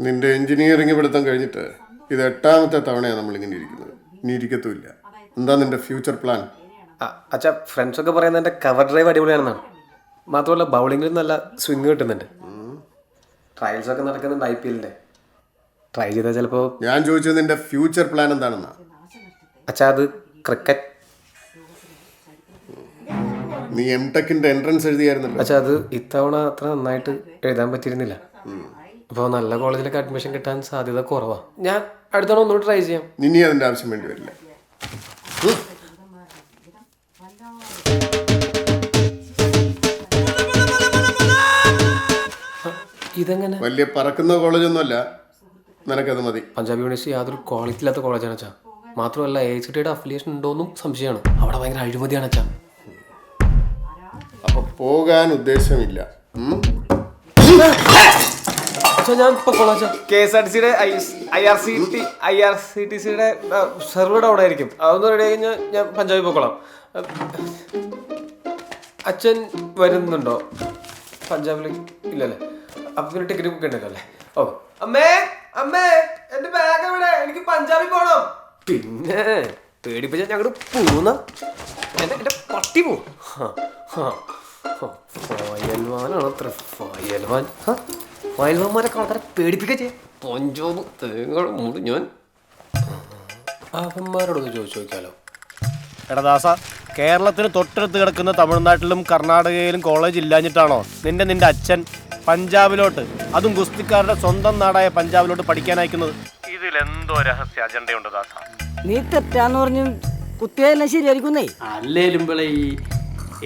നിന്റെ എഞ്ചിനീയറിംഗ് പഠിത്തം കഴിഞ്ഞിട്ട് ഇത് 8ാമത്തെ തവണയാണ് നമ്മളിങ്ങനെ ഇരിക്കുന്നത്. ഇനി ഇരിക്കത്തുമില്ല. എന്താ നിന്റെ ഫ്യൂച്ചർ പ്ലാൻ? അച്ഛാ, ഫ്രണ്ട്സൊക്കെ പറയുന്നത് എൻ്റെ കവർ ഡ്രൈവ് അടിപൊളിയാണെന്നാണ്. മാത്രമല്ല ബൗളിങ്ങിൽ നല്ല സ്വിങ് കിട്ടുന്നുണ്ട്. ട്രയൽസൊക്കെ നടക്കുന്നുണ്ട് IPL-ൻ്റെ. ട്രൈ ചെയ്താൽ ചിലപ്പോൾ. ഞാൻ ചോദിച്ചത് നിന്റെ ഫ്യൂച്ചർ പ്ലാൻ എന്താണെന്നാ. അച്ഛാ, അത് ക്രിക്കറ്റ്. നീ M.Tech-ന്റെ എൻട്രൻസ് എഴുതിയായിരുന്നല്ലോ. അച്ഛാ, അത് ഇത്തവണ അത്ര നന്നായിട്ട് എഴുതാൻ പറ്റിയിരുന്നില്ല. അപ്പോൾ നല്ല കോളേജിലൊക്കെ അഡ്മിഷൻ കിട്ടാൻ സാധ്യത കുറവാണ്. ഞാൻ അടുത്തവണ ഒന്നുകൂടി ട്രൈ ചെയ്യാം. ഇനി അതിന്റെ ആവശ്യം വേണ്ടി വരില്ല. ഇതെങ്ങനെ? വലിയ പറക്കുന്ന കോളേജൊന്നുമല്ല, നിനക്കത് മതി. പഞ്ചാബ് യൂണിവേഴ്സിറ്റി യാതൊരു ക്വാളിറ്റി ഇല്ലാത്ത കോളേജാണ് അച്ഛാ. മാത്രമല്ല AICTയുടെ അഫിലിയേഷൻ ഉണ്ടോയെന്നും സംശയമാണ്. അവിടെ ഭയങ്കര അഴിമതിയാണ് അച്ഛാ. അപ്പൊ പോകാൻ ഉദ്ദേശമില്ല. ഞാൻ ഇപ്പോൾ കോളേജ് KSRTCയുടെ IRCTCയുടെ സെർവർ അവിടെ ആയിരിക്കും. അതൊന്ന് റെഡി ആയി കഴിഞ്ഞാൽ ഞാൻ പഞ്ചാബിൽ പോയിക്കോളാം. അച്ഛൻ വരുന്നുണ്ടോ പഞ്ചാബിൽ? ഇല്ലല്ലേ? അപ്പം പിന്നെ ടിക്കറ്റ് ബുക്ക് ഉണ്ടല്ലോ അല്ലേ? ഓ അമ്മേ, അമ്മേ എൻ്റെ ബാഗ് എവിടെ? എനിക്ക് പഞ്ചാബിൽ പോകണം. പിന്നെ പേടിപ്പിച്ചാൽ ഞങ്ങൾ പോകുന്ന എൻ്റെ പട്ടി പോവും. ഫയൽവാനാണ് അത്ര ഫയൽവാൻ. ഫയൽവാന്മാരൊക്കെ ആൾക്കാരെ പേടിപ്പിക്കുക ചെയ്യും. പഞ്ചാബ് തേങ്ങൾ മൂട്. ഞാൻ അവന്മാരോടൊന്ന് ചോദിച്ചു നോക്കിയാലോ. എടാ ദാസ, കേരളത്തിന് തൊട്ടടുത്ത് കിടക്കുന്ന തമിഴ്നാട്ടിലും കർണാടകയിലും കോളേജ് ഇല്ലാഞ്ഞിട്ടാണോ നിന്റെ അച്ഛൻ പഞ്ചാബിലോട്ട്, അതും ഗുസ്തിക്കാരുടെ സ്വന്തം നാടായ പഞ്ചാബിലോട്ട് പഠിക്കാൻ അയക്കുന്നത്? ഇതിലെന്തോ രഹസ്യ അജണ്ടയുണ്ട് ദാസ. നീ തെറ്റാന്ന് പറഞ്ഞു കുത്തിയെല്ലാം ശരിയായിരിക്കുന്നേ. അല്ലേലും ഈ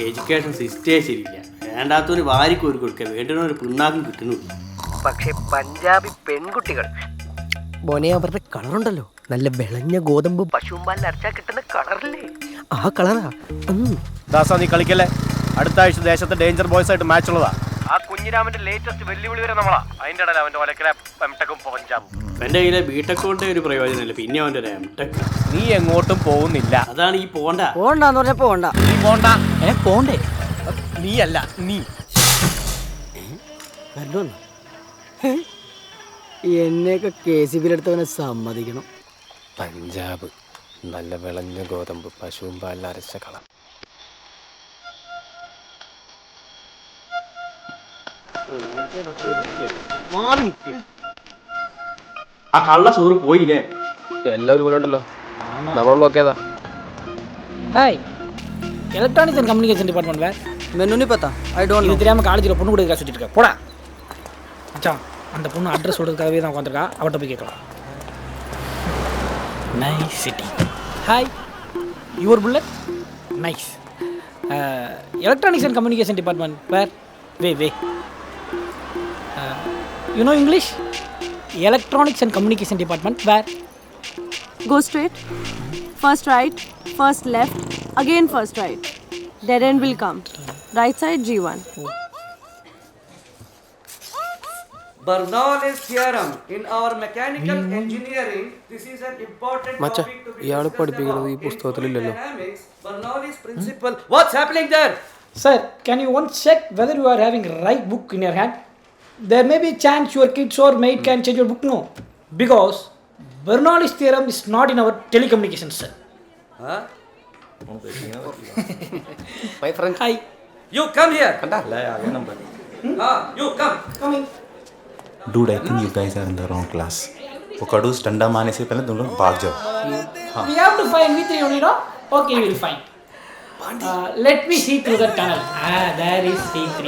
എഡ്യൂക്കേഷൻ സിസ്റ്റേ ശരിയില്ല. വേണ്ടാത്തൊരു വാരിക്കോരി കൊടുക്കുക, വേണ്ടുന്ന ഒരു പിണ്ണാക്കും കിട്ടുന്നുള്ളൂ. പക്ഷെ പഞ്ചാബി പെൺകുട്ടികൾ മോനെ, അവരുടെ കളറുണ്ടല്ലോ, നല്ല വിളഞ്ഞ ഗോതമ്പ് പശുവും പാലിൽ അരച്ചാൽ കിട്ടുന്ന കളറല്ലേ, ആ കളറാ. ദാസ, നീ കളിക്കല്ലേ. അടുത്ത ആഴ്ച ദേശത്തെ ഡേഞ്ചർ ബോയ്സ് ആയിട്ട് മാച്ച് ഉള്ളതാ. ആ കുഞ്ഞിരാമന്റെ ലേറ്റസ്റ്റ് വെല്ലുവിളി വരെ നമ്മളാ. അതിന്റെ ഇടയിൽ അവന്റെ ഒലക്കല M.Tech-ഉം പഞ്ചാബും. എൻ്റെ കയ്യിലെ B.Tech കൊണ്ട് ഒരു പ്രയോജനമില്ല, പിന്നെ അവൻ്റെ ഒരു M.Tech. നീ എങ്ങോട്ടും പോകുന്നില്ല. അതാണ് ഈ പോണ്ടാന്ന് പറഞ്ഞ പോണ്ട. നീ പോണ്ട. പോണ്ടേ? നീ അല്ല, നീ. എന്നെയൊക്കെ KCB-യിലെടുത്തവനെ സമ്മതിക്കണം. പഞ്ചാബ്, നല്ല വിളഞ്ഞ ഗോതമ്പ്, പശുവും പാലിൽ അരച്ച കളം. ആ കള്ള സൂറ് പോയില്ലേ? എല്ലാവരും പോലെ ഉണ്ടല്ലോ. നമ്മൾ നോക്കിയതാ. हाय इलेक्ट्रॉनिक्स एंड कम्युनिकेशन डिपार्टमेंट में मैंने नहीं पता, आई डोंट नो. இது தெரியாம காலேஜில் பொண்ணு கொடுக்க சுற்றிட்டு இருக்க போடா மச்சான். அந்த பொண்ணு அட்ரஸ் சொல்கிறதுக்காகவே தான் உட்காந்துருக்கா. அவட்ட போய் கேட்கலாம். Nice city. Hi, your bullet nice. Electronics and communication department where? Way you know English? Electronics and communication department where? Go straight, first right, first left, again first right. Dead end will come. Right side G1. Bernoulli's theorem in our mechanical engineering. This is an important മച്ചാ, topic to be ഇയാൾ discussed പഠിപ്പിക്കുന്നത് ഈ now. പുസ്തകത്തിലില്ലല്ലോ. Dynamics, Bernoulli's principle. What's happening there? Sir, can you once check whether you are having right book in your hand? There may be a chance your kids or maid can change your book, no? Because Bernoulli's theorem is not in our telecommunications, sir. Huh? My friend. Hi. You come here. കണ്ടാ? You come. Coming. Dude, I think you guys are in the wrong class. वो कड़ूस डंडा मारने से पहले तुम लोग भाग जाओ. We have to find V3 only, no? Okay, we will find. Let me see through the tunnel. There is V3.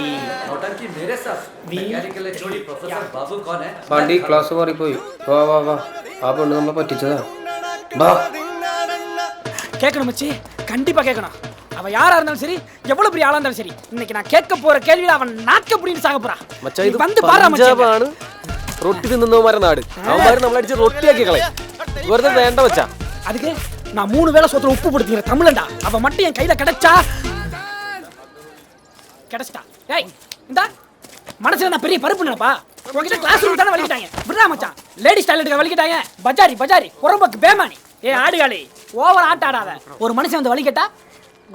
नौटंकी मेरे साथ. Mechanical HOD Professor Babu कौन है? പാണ്ടി ക്ലാസ് മാറിപ്പോയി. വാ വാ വാ. ആ പെണ്ണ് നമ്മളെ പറ്റിച്ചതാ. വാ. கேட்கணும் மச்சி, கண்டிப்பா கேட்கணும். அவன் யாரா இருந்தாலும் சரி, எவ்வளவு பெரிய ஆளா இருந்தாலும் சரி, இன்னைக்கு நான் கேட்க போற கேள்வியில அவன் நாக்க புடின்னு சாக போறான். മച്ചാ, ഇത് வந்து பாரா மச்சி. പഞ്ചാബാണ്. റൊട്ടി തിന്നുന്നവന്മാരെ നാട്. അവന്മാർ നമ്മളടിച്ച് റൊട്ടിയാക്കി കളയും. വെറുതെ വേണ്ട മച്ചാ. அதுக்கு நான் 3 வேளை சோத்துல உப்பு போடுறேன் தமிழன்டா. அவன் மட்டும் என் கையில கிடைச்சா. ஏய் இந்தா மனசுல நான் பெரிய பருப்பு நினைப்பா. உங்ககிட்ட கிளாஸ் ரூம் தானே வலிக்கிட்டாங்க. விடுறா மச்சான். லேடிஸ் டாய்லெட்டுக்கு வலிக்கிட்டாங்க. பஜாரி உரம்பக்கு பேமானி. ஆடுகாளி ஓவர் ஆட்டாடாத. ஒரு மனுஷன் வந்து வலிக்கட்டா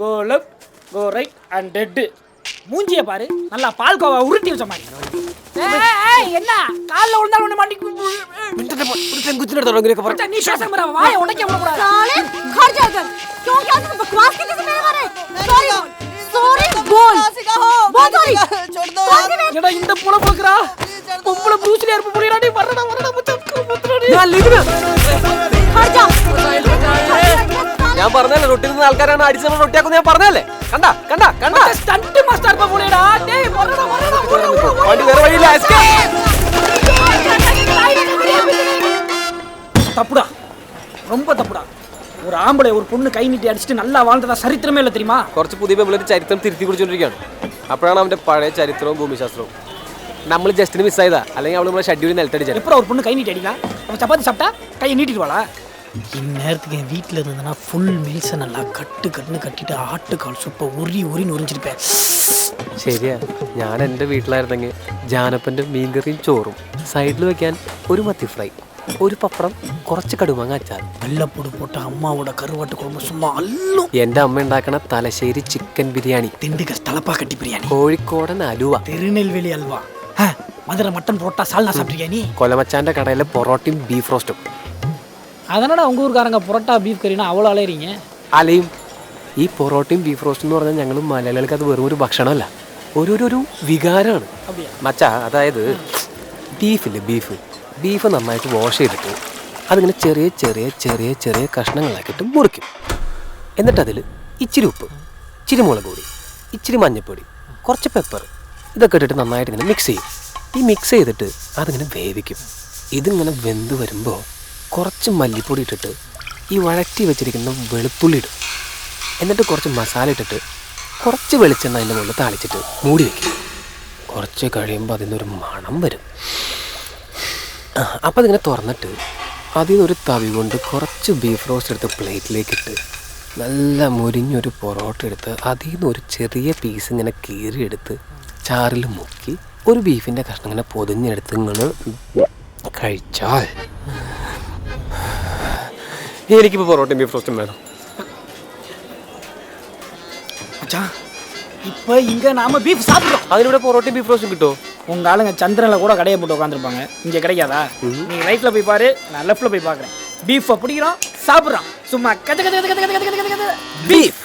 go left go right and dead. மூஞ்சிய பாரு, நல்லா பால்கோவா உருட்டி வச்ச மாதிரி. ஏய் என்ன கால்ல விழுந்தா உன்னை மண்டி എന്തിനാ തുടങ്ങിയൊക്കെ പറഞ്ഞു? നീ ശ്വാസം പറ, വായ ഉടയ്ക്കാൻ കൂടാ. साले घर जाकर क्यों क्या तुम बकवास करने से मेरे बारे सॉरी सॉरी बोल बोल सॉरी छोड़ दो എടാ இந்த புல போக்குறா பொம்பள ப்ரூஸ்லி இருப்பு புடிடாடி வரடா வரடா முத்தடி ഞാൻ ലീവിന്. घर जा ഞാൻ പറഞ്ഞല്ലേ റൊട്ടി നിന്ന ആൾക്കാരാണ് അടിച്ചു റൊട്ടിയാക്കുന്നത് ഞാൻ പറഞ്ഞല്ലേ. കണ്ടാ കണ്ടാ കണ്ടാ ஸ்டண்ட் மாஸ்டர் பா புடிடா டேய் வரடா வரடா വണ്ടി വേറെ വഴിയില്ല. தப்புடா ரொம்ப தப்புடா. ஒரு ஆம்பளை ஒரு பொண்ணு கை நீட்டி அடிச்சுட்டு நல்லா வாழ்ந்ததா சரித்திரமே இல்ல தெரியுமா? കുറച്ച് പുതിയ പെമ്പിളൊരു ചരിത്രം തിരുത്തി കുടിച്ചോണ്ടിരിക്കുകയാണ്. അപ്പോഴാണ് അവന്റെ പഴയ ചരിത്രവും ഭൂമിശാസ്ത്രവും നമ്മൾ ജസ്റ്റിന് മിസ്സായതാ. അല്ലെങ്കിൽ അവൾ നമ്മളെ ഷെഡ്യൂളിൽ നിലത്തടിച്ചാൽ எப்பறம் ஒரு பொண்ணு கை நீட்டி அடிக்கலாம்? அவன் சப்பாத்தி சாப்பிட்டா கையை நீட்டிட்டு வாளா? இந்நேரத்துக்கு என் வீட்டில் இருந்ததுன்னா ஃபுல் மீல்ஸை நல்லா கட்டுன்னு கட்டிட்டு ஆட்டுக்கால் சூப்பை உரின்னு உறிஞ்சிருப்பேன். ശരിയാ. ഞാൻ എൻ്റെ വീട്ടിലായിരുന്നെങ്കിൽ ജാനപ്പൻ്റെ മീൻകറിയും ചോറും സൈഡിൽ വെക്കാൻ ഒരു മത്തി ഫ്രൈ, ഒരു പപ്പടം, കുറച്ച് കടുമാങ്ങ അച്ചാർ, வெள்ளப்பூடு போட்ட அம்மாவோட கருவாட்டு குழம்பு சும்மா அல்லும். എൻ്റെ അമ്മ ഉണ്ടാക്കണ തലശ്ശേരി ചിക്കൻ ബിരിയാണി, திண்டுக்கல் தலப்பா கட்டி பிரியாணி, കോഴിക്കോടൻ അലുവ, திருநெல்வேலி அல்வா, மதுரை மட்டன் புரோட்டா சால்னா சாப்பிட்ருக்கியா நீ? കൊലമച്ചാൻ്റെ കടയിലെ പൊറോട്ടയും ബീഫ് റോസ്റ്റും. அதனால உங்க ஊருக்காரங்க புரோட்டா பீஃப் கறினா அவ்வளோ அலையிறீங்க. അലയും ഈ പൊറോട്ടയും ബീഫ് റോസ്റ്റും എന്ന് പറഞ്ഞാൽ ഞങ്ങൾ മലയാളികൾക്ക് അത് വെറും ഒരു ഭക്ഷണമല്ല, ഒരു വികാരമാണ് മച്ചാ. അതായത് ബീഫില്ലേ, ബീഫ് നന്നായിട്ട് വാഷ് ചെയ്തിട്ട് അതിങ്ങനെ ചെറിയ ചെറിയ ചെറിയ ചെറിയ കഷ്ണങ്ങളാക്കിയിട്ട് മുറിക്കും. എന്നിട്ട് അതിൽ ഇച്ചിരി ഉപ്പ്, ഇച്ചിരി മുളക് പൊടി, ഇച്ചിരി മഞ്ഞൾപ്പൊടി, കുറച്ച് പെപ്പർ, ഇതൊക്കെ ഇട്ടിട്ട് നന്നായിട്ട് ഇങ്ങനെ മിക്സ് ചെയ്യും. ഈ മിക്സ് ചെയ്തിട്ട് അതിങ്ങനെ വേവിക്കും. ഇതിങ്ങനെ വെന്ത് വരുമ്പോൾ കുറച്ച് മല്ലിപ്പൊടി ഇട്ടിട്ട് ഈ വഴറ്റി വെച്ചിരിക്കുന്ന വെളുത്തുള്ളി ഇടും. എന്നിട്ട് കുറച്ച് മസാല ഇട്ടിട്ട് കുറച്ച് വെളിച്ചെണ്ണ അതിൻ്റെ മുകളിൽ താളിച്ചിട്ട് മൂടി വയ്ക്കും. കുറച്ച് കഴിയുമ്പോൾ അതിനൊരു മണം വരും. അപ്പോൾ അതിങ്ങനെ തുറന്നിട്ട് അതിൽ നിന്നൊരു തവി കൊണ്ട് കുറച്ച് ബീഫ് റോസ്റ്റ് എടുത്ത് പ്ലേറ്റിലേക്കിട്ട് നല്ല മുരിഞ്ഞൊരു പൊറോട്ട എടുത്ത് അതിൽ നിന്ന് ഒരു ചെറിയ പീസ് ഇങ്ങനെ കീറിയെടുത്ത് ചാറിൽ മുക്കി ഒരു ബീഫിൻ്റെ കഷ്ണം ഇങ്ങനെ പൊതിഞ്ഞെടുത്ത് ഇങ്ങനെ കഴിച്ചാൽ എനിക്കിപ്പോൾ പൊറോട്ടയും ബീഫ് റോസ്റ്റും വേണം. மச்சான் இப்போ இங்கே நாம பீஃப் சாப்பிட்றோம். അതിലൂടെ പൊറോട്ടയും ബീഫ് റോസ്റ്റും കിട്ടുമോ? உங்கள் ஆளுங்க சந்திரனில் கூட கடையை போட்டு உட்காந்துருப்பாங்க. இங்கே கிடைக்காதா? நீ ரைட்டில் போய் பாரு, நான் லெஃப்ட்டில் போய் பார்க்குறேன். பீஃபை பிடிக்கிறோம், சாப்பிட்றோம். சும்மா கத கத கத கத கத கத கத ബീഫ്.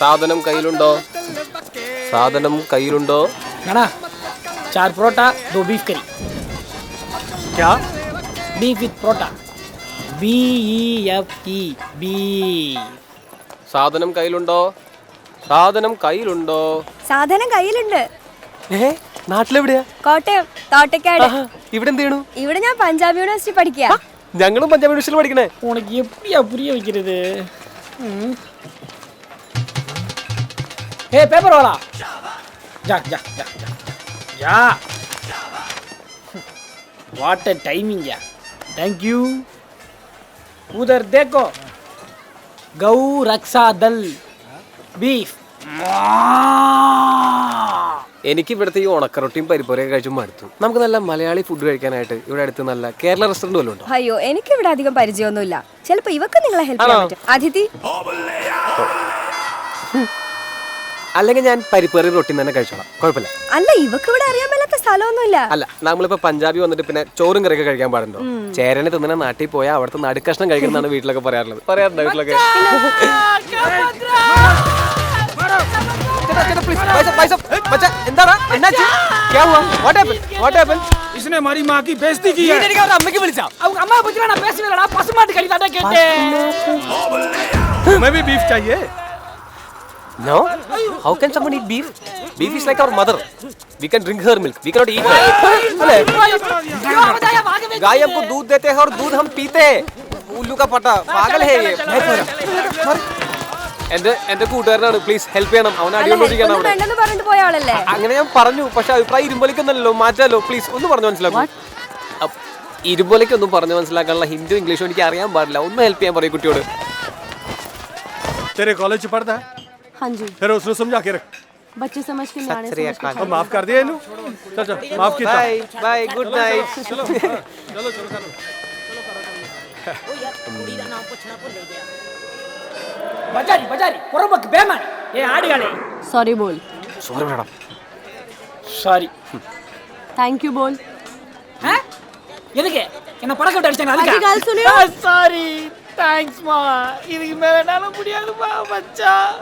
സാധനം കയ്യിലുണ്ടോ? സാധനം കയ്യിലുണ്ടോ? नाना 4 परोटा 2 बीफ करी. क्या? Beef with parotta. BEFE beef. സാധനം കയ്യിലുണ്ടോ? സാധനം കയ്യിലുണ്ടോ? സാധനം കയ്യിലുണ്ട്. നാട്ടിലെവിടെയാ? കോട്ടയം തോട്ടക്കാട്. ഇവിടെ എന്ത് ചെയ്യണു? ഇവിടെ ഞാൻ പഞ്ചാബ് യൂണിവേഴ്സിറ്റി പഠിക്കുക. ഞങ്ങളും പഞ്ചാബ് യൂണിവേഴ്സിറ്റിയിൽ പഠിക്കണേ. உனக்கு எப்படியா புரிய வைக்கிறது? ए पेपर वाला जा जा जा जा जा. व्हाट अ टाइमिंग या. Thank you. उधर देखो, गौ रक्षा दल बीफ. എനിക്ക് ഇവിടുത്തെ ഈ ഉണക്കറൊട്ടിയും പരിപ്പുരയൊക്കെ കഴിച്ചു മടുത്തു. നമുക്ക് നല്ല മലയാളി ഫുഡ് കഴിക്കാനായിട്ട് ഇവിടെ അടുത്ത് നല്ല കേരള റെസ്റ്റോറൻറ്റ് വല്ലതും ഉണ്ടോ? അയ്യോ, എനിക്ക് ഇവിടെ അധികം പരിചയമൊന്നുമില്ല. ചിലപ്പോ ഇവക്ക് നിങ്ങളെ ഹെൽപ്പ് ചെയ്യാൻ പറ്റും. അതിഥി അല്ലെങ്കിൽ ഞാൻ പരിപ്പേറി റൊട്ടി തന്നെ കഴിച്ചോളാം, കുഴപ്പമില്ല. അല്ല, ഇവക്ക് ഇവിടെ അറിയാൻ മേലാത്ത സ്ഥലമൊന്നുമില്ല. അല്ല, നമ്മളിപ്പോ പഞ്ചാബി വന്നിട്ട് പിന്നെ ചോറും കറിയൊക്കെ കഴിക്കാൻ പാടുണ്ടോ? ചേരനെ തിന്നണ നാട്ടിൽ പോയാൽ അവിടുത്തെ നടുക്കഷ്ണം കഴിക്കുന്നതാണ് വീട്ടിലൊക്കെ പറയാറുണ്ട് വീട്ടിലൊക്കെ. इसने हमारी माँ की बेइज्जती की है. അമ്മയ്ക്ക് വിളിച്ചാ அவங்க அம்மா பத்தி நான் பேசுவேடா. பசுமாட்டு களி தாண்டா கேட்டேன். हमें भी बीफ चाहिए. No? How can someone eat beef? Beef is like our mother. We can drink her milk. We cannot eat her. गाय हमको दूध देते हैं और दूध हम पीते हैं. उल्लू का पटा पागल है ये. എന്റെ കൂട്ടുകാരനാണ്, പ്ലീസ് ഹെൽപ്പ് ചെയ്യണം. അവനെ അടികൊണ്ടിരിക്കണം അവിടെ. വേണ്ടെന്ന് പറഞ്ഞിട്ട് പോയ ആളല്ലേ? അങ്ങനെ ഞാൻ പറഞ്ഞു, പക്ഷെ അഭിപ്രായം ഇരുമ്പൊലിക്കൊന്നല്ലോ, മാറ്റാലോ പ്ലീസ്. ഒന്ന് പറഞ്ഞു മനസ്സിലാക്കും. ഇരുമ്പൊലിക്കൊന്നും പറഞ്ഞു മനസ്സിലാക്കാനുള്ള ഹിന്ദു ഇംഗ്ലീഷും എനിക്ക് അറിയാൻ പാടില്ല. ഒന്ന് ഹെൽപ്പ് ചെയ്യാൻ പറയും കുട്ടിയോട്. तेरे कॉलेज पढ़ता है? हाँ जी, फिर उसने समझा के रख. बच्चे समझ के नियाने समझ के. अब माफ कर दिया इन्हें. चल माफ किया. Bye bye, good night. चलो चलो चलो. பஜாரி பஜாரி புறம்பக்கு பேமானி. ஏ ஆடுகாலே. सॉरी बोल. Sorry madam. Sorry. Thank you बोल. हैं? எதுக்கு என்ன பறக்க விட்டு அடிச்சாங்க बाकी गाल सुनियो அதுக்கு சாரி தேங்க்ஸ் மா இதுக்கு மேல என்னால முடியாதுமா மச்சான்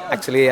ஆக்சுவலி